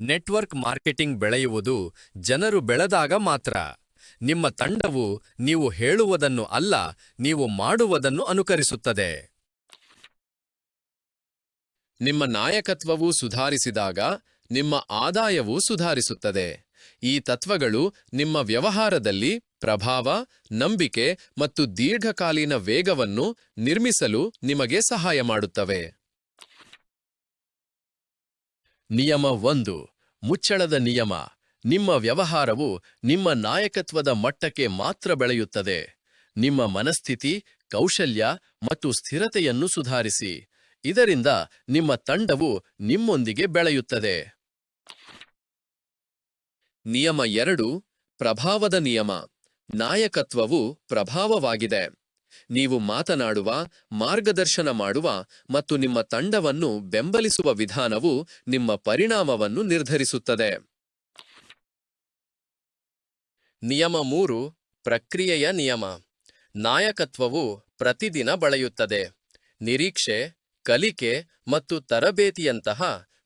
Network marketing ಬೆಳೆಯುವುದು ಜನರು ಬೆಳೆದಾಗ ಮಾತ್ರ. ನಿಮ್ಮ ತಂಡವು ನೀವು ಹೇಳುವುದನ್ನು ಅಲ್ಲ, ನೀವು ಮಾಡುವುದನ್ನು ಅನುಕರಿಸುತ್ತದೆ. ನಿಮ್ಮ ನಾಯಕತ್ವವು ಸುಧಾರಿಸಿದಾಗ ನಿಮ್ಮ ಆದಾಯವೂ ಸುಧಾರಿಸುತ್ತದೆ. ಈ ತತ್ವಗಳು ನಿಮ್ಮ ವ್ಯವಹಾರದಲ್ಲಿ ಪ್ರಭಾವ, ನಂಬಿಕೆ ಮತ್ತು ದೀರ್ಘಕಾಲೀನ ವೇಗವನ್ನು ನಿರ್ಮಿಸಲು ನಿಮಗೆ ಸಹಾಯ ಮಾಡುತ್ತವೆ. ನಿಯಮ 1. ಮುಚ್ಚಳದ ನಿಯಮ. ನಿಮ್ಮ ವ್ಯವಹಾರವು ನಿಮ್ಮ ನಾಯಕತ್ವದ ಮಟ್ಟಕ್ಕೆ ಮಾತ್ರ ಬೆಳೆಯುತ್ತದೆ. ನಿಮ್ಮ ಮನಸ್ಥಿತಿ, ಕೌಶಲ್ಯ ಮತ್ತು ಸ್ಥಿರತೆಯನ್ನು ಸುಧಾರಿಸಿ. ಇದರಿಂದ ನಿಮ್ಮ ತಂಡವು ನಿಮ್ಮೊಂದಿಗೆ ಬೆಳೆಯುತ್ತದೆ. ನಿಯಮ 2. ಪ್ರಭಾವದ ನಿಯಮ. ನಾಯಕತ್ವವು ಪ್ರಭಾವವಾಗಿದೆ. ನೀವು ಮಾತನಾಡುವ, ಮಾರ್ಗದರ್ಶನ ಮಾಡುವ ಮತ್ತು ನಿಮ್ಮ ತಂಡವನ್ನು ಬೆಂಬಲಿಸುವ ವಿಧಾನವು ನಿಮ್ಮ ಪರಿಣಾಮವನ್ನು ನಿರ್ಧರಿಸುತ್ತದೆ. ನಿಯಮ 3. ಪ್ರಕ್ರಿಯೆಯ ನಿಯಮ. ನಾಯಕತ್ವವು ಪ್ರತಿದಿನ ಬೆಳೆಯುತ್ತದೆ. ನಿರೀಕ್ಷೆ, ಕಲಿಕೆ ಮತ್ತು ತರಬೇತಿಯಂತಹ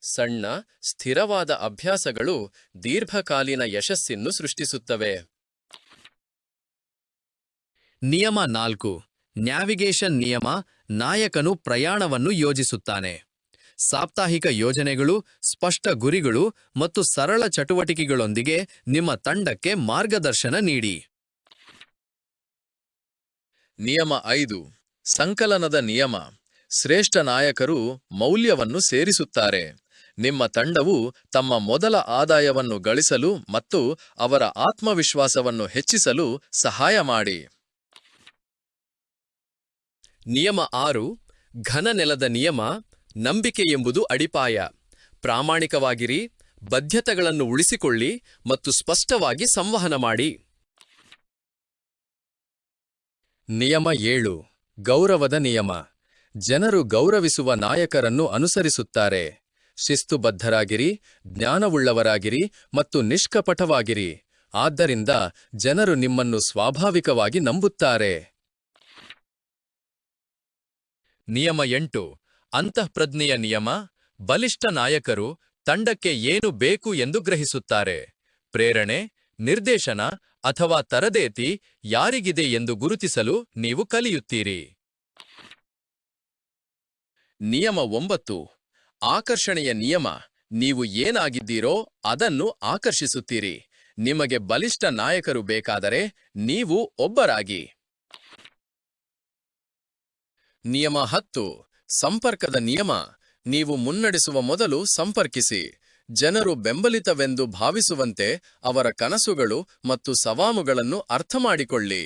ಸಣ್ಣ, ಸ್ಥಿರವಾದ ಅಭ್ಯಾಸಗಳು ದೀರ್ಘಕಾಲೀನ ಯಶಸ್ಸನ್ನು ಸೃಷ್ಟಿಸುತ್ತವೆ. ನಿಯಮ 4. ನ್ಯಾವಿಗೇಷನ್ ನಿಯಮ. ನಾಯಕನು ಪ್ರಯಾಣವನ್ನು ಯೋಜಿಸುತ್ತಾನೆ. ಸಾಪ್ತಾಹಿಕ ಯೋಜನೆಗಳು, ಸ್ಪಷ್ಟ ಗುರಿಗಳು ಮತ್ತು ಸರಳ ಚಟುವಟಿಕೆಗಳೊಂದಿಗೆ ನಿಮ್ಮ ತಂಡಕ್ಕೆ ಮಾರ್ಗದರ್ಶನ ನೀಡಿ. ನಿಯಮ 5. ಸಂಕಲನದ ನಿಯಮ. ಶ್ರೇಷ್ಠ ನಾಯಕರು ಮೌಲ್ಯವನ್ನು ಸೇರಿಸುತ್ತಾರೆ. ನಿಮ್ಮ ತಂಡವು ತಮ್ಮ ಮೊದಲ ಆದಾಯವನ್ನು ಗಳಿಸಲು ಮತ್ತು ಅವರ ಆತ್ಮವಿಶ್ವಾಸವನ್ನು ಹೆಚ್ಚಿಸಲು ಸಹಾಯ ಮಾಡಿ. ನಿಯಮ 6. ಘನ ನೆಲದ ನಿಯಮ. ನಂಬಿಕೆ ಎಂಬುದು ಅಡಿಪಾಯ. ಪ್ರಾಮಾಣಿಕವಾಗಿರಿ, ಬದ್ಧತೆಗಳನ್ನು ಉಳಿಸಿಕೊಳ್ಳಿ ಮತ್ತು ಸ್ಪಷ್ಟವಾಗಿ ಸಂವಹನ ಮಾಡಿ. ನಿಯಮ 7. ಗೌರವದ ನಿಯಮ. ಜನರು ಗೌರವಿಸುವ ನಾಯಕರನ್ನು ಅನುಸರಿಸುತ್ತಾರೆ. ಶಿಸ್ತುಬದ್ಧರಾಗಿರಿ, ಜ್ಞಾನವುಳ್ಳವರಾಗಿರಿ ಮತ್ತು ನಿಷ್ಕಪಟವಾಗಿರಿ. ಆದ್ದರಿಂದ ಜನರು ನಿಮ್ಮನ್ನು ಸ್ವಾಭಾವಿಕವಾಗಿ ನಂಬುತ್ತಾರೆ. ನಿಯಮ 8. ಅಂತಃಪ್ರಜ್ಞೆಯ ನಿಯಮ. ಬಲಿಷ್ಠ ನಾಯಕರು ತಂಡಕ್ಕೆ ಏನು ಬೇಕು ಎಂದು ಗ್ರಹಿಸುತ್ತಾರೆ. ಪ್ರೇರಣೆ, ನಿರ್ದೇಶನ ಅಥವಾ ತರಬೇತಿ ಯಾರಿಗಿದೆ ಎಂದು ಗುರುತಿಸಲು ನೀವು ಕಲಿಯುತ್ತೀರಿ. ನಿಯಮ 9. ಆಕರ್ಷಣೆಯ ನಿಯಮ. ನೀವು ಏನಾಗಿದ್ದೀರೋ ಅದನ್ನು ಆಕರ್ಷಿಸುತ್ತೀರಿ. ನಿಮಗೆ ಬಲಿಷ್ಠ ನಾಯಕರು ಬೇಕಾದರೆ ನೀವು ಒಬ್ಬರಾಗಿ. ನಿಯಮ 10. ಸಂಪರ್ಕದ ನಿಯಮ. ನೀವು ಮುನ್ನಡೆಸುವ ಮೊದಲು ಸಂಪರ್ಕಿಸಿ. ಜನರು ಬೆಂಬಲಿತವೆಂದು ಭಾವಿಸುವಂತೆ ಅವರ ಕನಸುಗಳು ಮತ್ತು ಸವಾಲುಗಳನ್ನು ಅರ್ಥಮಾಡಿಕೊಳ್ಳಿ.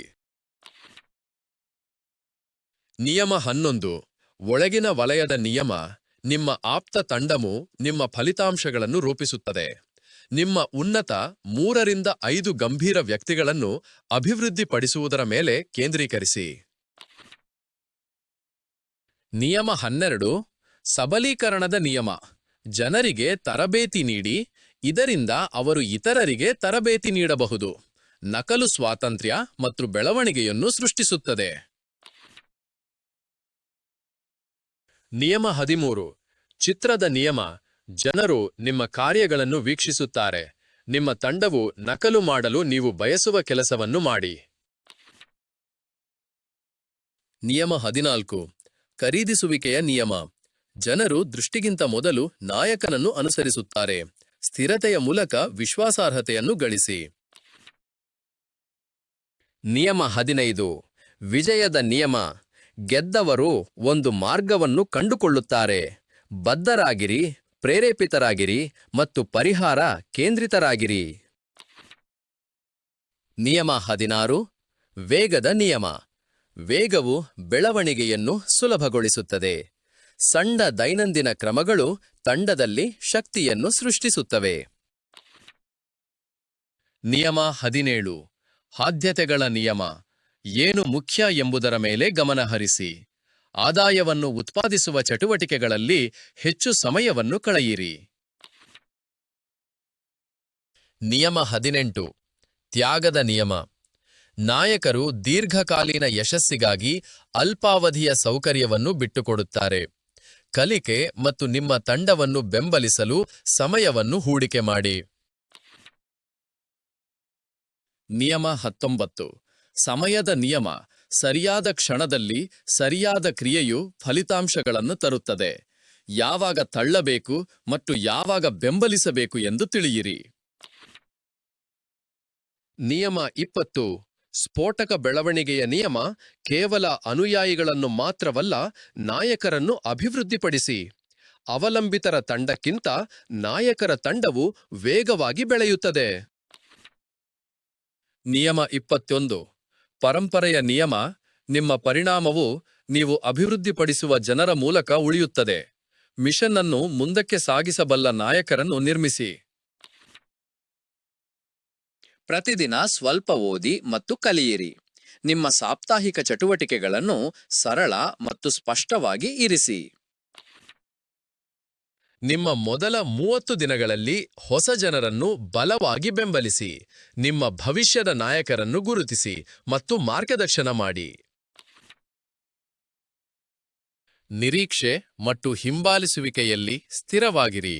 ನಿಯಮ 11. ಒಳಗಿನ ವಲಯದ ನಿಯಮ. ನಿಮ್ಮ ಆಪ್ತ ತಂಡವು ನಿಮ್ಮ ಫಲಿತಾಂಶಗಳನ್ನು ರೂಪಿಸುತ್ತದೆ. ನಿಮ್ಮ ಉನ್ನತ 3-5 ಗಂಭೀರ ವ್ಯಕ್ತಿಗಳನ್ನು ಅಭಿವೃದ್ಧಿಪಡಿಸುವುದರ ಮೇಲೆ ಕೇಂದ್ರೀಕರಿಸಿ. ನಿಯಮ 12. ಸಬಲೀಕರಣದ ನಿಯಮ. ಜನರಿಗೆ ತರಬೇತಿ ನೀಡಿ. ಇದರಿಂದ ಅವರು ಇತರರಿಗೆ ತರಬೇತಿ ನೀಡಬಹುದು. ನಕಲು ಸ್ವಾತಂತ್ರ್ಯ ಮತ್ತು ಬೆಳವಣಿಗೆಯನ್ನು ಸೃಷ್ಟಿಸುತ್ತದೆ. ನಿಯಮ 13. ಚಿತ್ರದ ನಿಯಮ. ಜನರು ನಿಮ್ಮ ಕಾರ್ಯಗಳನ್ನು ವೀಕ್ಷಿಸುತ್ತಾರೆ. ನಿಮ್ಮ ತಂಡವು ನಕಲು ಮಾಡಲು ನೀವು ಬಯಸುವ ಕೆಲಸವನ್ನು ಮಾಡಿ. ನಿಯಮ 14. ಖರೀದಿಸುವಿಕೆಯ ನಿಯಮ. ಜನರು ದೃಷ್ಟಿಗಿಂತ ಮೊದಲು ನಾಯಕನನ್ನು ಅನುಸರಿಸುತ್ತಾರೆ. ಸ್ಥಿರತೆಯ ಮೂಲಕ ವಿಶ್ವಾಸಾರ್ಹತೆಯನ್ನು ಗಳಿಸಿ. ನಿಯಮ 15. ವಿಜಯದ ನಿಯಮ. ಗೆದ್ದವರು ಒಂದು ಮಾರ್ಗವನ್ನು ಕಂಡುಕೊಳ್ಳುತ್ತಾರೆ. ಬದ್ಧರಾಗಿರಿ, ಪ್ರೇರೇಪಿತರಾಗಿರಿ ಮತ್ತು ಪರಿಹಾರ ಕೇಂದ್ರಿತರಾಗಿರಿ. ನಿಯಮ 16. ವೇಗದ ನಿಯಮ. ವೇಗವು ಬೆಳವಣಿಗೆಯನ್ನು ಸುಲಭಗೊಳಿಸುತ್ತದೆ. ಸಣ್ಣ ದೈನಂದಿನ ಕ್ರಮಗಳು ತಂಡದಲ್ಲಿ ಶಕ್ತಿಯನ್ನು ಸೃಷ್ಟಿಸುತ್ತವೆ. ನಿಯಮ 17. ಆದ್ಯತೆಗಳ ನಿಯಮ. ಏನು ಮುಖ್ಯ ಎಂಬುದರ ಮೇಲೆ ಗಮನಹರಿಸಿ. ಆದಾಯವನ್ನು ಉತ್ಪಾದಿಸುವ ಚಟುವಟಿಕೆಗಳಲ್ಲಿ ಹೆಚ್ಚು ಸಮಯವನ್ನು ಕಳೆಯಿರಿ. ನಿಯಮ 18. ತ್ಯಾಗದ ನಿಯಮ. ನಾಯಕರು ದೀರ್ಘಕಾಲೀನ ಯಶಸ್ಸಿಗಾಗಿ ಅಲ್ಪಾವಧಿಯ ಸೌಕರ್ಯವನ್ನು ಬಿಟ್ಟುಕೊಡುತ್ತಾರೆ. ಕಲಿಕೆ ಮತ್ತು ನಿಮ್ಮ ತಂಡವನ್ನು ಬೆಂಬಲಿಸಲು ಸಮಯವನ್ನು ಹೂಡಿಕೆ ಮಾಡಿ. ನಿಯಮ 19. ಸಮಯದ ನಿಯಮ. ಸರಿಯಾದ ಕ್ಷಣದಲ್ಲಿ ಸರಿಯಾದ ಕ್ರಿಯೆಯು ಫಲಿತಾಂಶಗಳನ್ನು ತರುತ್ತದೆ. ಯಾವಾಗ ತಳ್ಳಬೇಕು ಮತ್ತು ಯಾವಾಗ ಬೆಂಬಲಿಸಬೇಕು ಎಂದು ತಿಳಿಯಿರಿ. ನಿಯಮ 20. ಸ್ಫೋಟಕ ಬೆಳವಣಿಗೆಯ ನಿಯಮ. ಕೇವಲ ಅನುಯಾಯಿಗಳನ್ನು ಮಾತ್ರವಲ್ಲ, ನಾಯಕರನ್ನು ಅಭಿವೃದ್ಧಿಪಡಿಸಿ. ಅವಲಂಬಿತರ ತಂಡಕ್ಕಿಂತ ನಾಯಕರ ತಂಡವು ವೇಗವಾಗಿ ಬೆಳೆಯುತ್ತದೆ. ನಿಯಮ 21. ಪರಂಪರೆಯ ನಿಯಮ. ನಿಮ್ಮ ಪರಿಣಾಮವು ನೀವು ಅಭಿವೃದ್ಧಿಪಡಿಸುವ ಜನರ ಮೂಲಕ ಉಳಿಯುತ್ತದೆ. ಮಿಷನ್ ಅನ್ನು ಮುಂದಕ್ಕೆ ಸಾಗಿಸಬಲ್ಲ ನಾಯಕರನ್ನು ನಿರ್ಮಿಸಿ. ಪ್ರತಿದಿನ ಸ್ವಲ್ಪ ಓದಿ ಮತ್ತು ಕಲಿಯಿರಿ. ನಿಮ್ಮ ಸಾಪ್ತಾಹಿಕ ಚಟುವಟಿಕೆಗಳನ್ನು ಸರಳ ಮತ್ತು ಸ್ಪಷ್ಟವಾಗಿ ಇರಿಸಿ. ನಿಮ್ಮ ಮೊದಲ 30 ದಿನಗಳಲ್ಲಿ ಹೊಸ ಜನರನ್ನು ಬಲವಾಗಿ ಬೆಂಬಲಿಸಿ. ನಿಮ್ಮ ಭವಿಷ್ಯದ ನಾಯಕರನ್ನು ಗುರುತಿಸಿ ಮತ್ತು ಮಾರ್ಗದರ್ಶನ ಮಾಡಿ. ನಿರೀಕ್ಷೆ ಮತ್ತು ಹಿಂಬಾಲಿಸುವಿಕೆಯಲ್ಲಿ ಸ್ಥಿರವಾಗಿರಿ.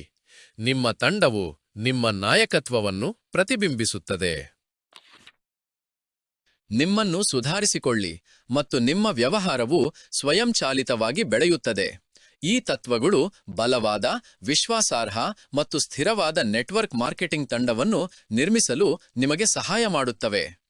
ನಿಮ್ಮ ತಂಡವು ನಿಮ್ಮ ನಾಯಕತ್ವವನ್ನು ಪ್ರತಿಬಿಂಬಿಸುತ್ತದೆ. ನಿಮ್ಮನ್ನು ಸುಧಾರಿಸಿಕೊಳ್ಳಿ ಮತ್ತು ನಿಮ್ಮ ವ್ಯವಹಾರವು ಸ್ವಯಂಚಾಲಿತವಾಗಿ ಬೆಳೆಯುತ್ತದೆ. ಈ ತತ್ವಗಳು ಬಲವಾದ, ವಿಶ್ವಾಸಾರ್ಹ ಮತ್ತು ಸ್ಥಿರವಾದ ನೆಟ್ವರ್ಕ್ ಮಾರ್ಕೆಟಿಂಗ್ ತಂಡವನ್ನು ನಿರ್ಮಿಸಲು ನಿಮಗೆ ಸಹಾಯ ಮಾಡುತ್ತವೆ.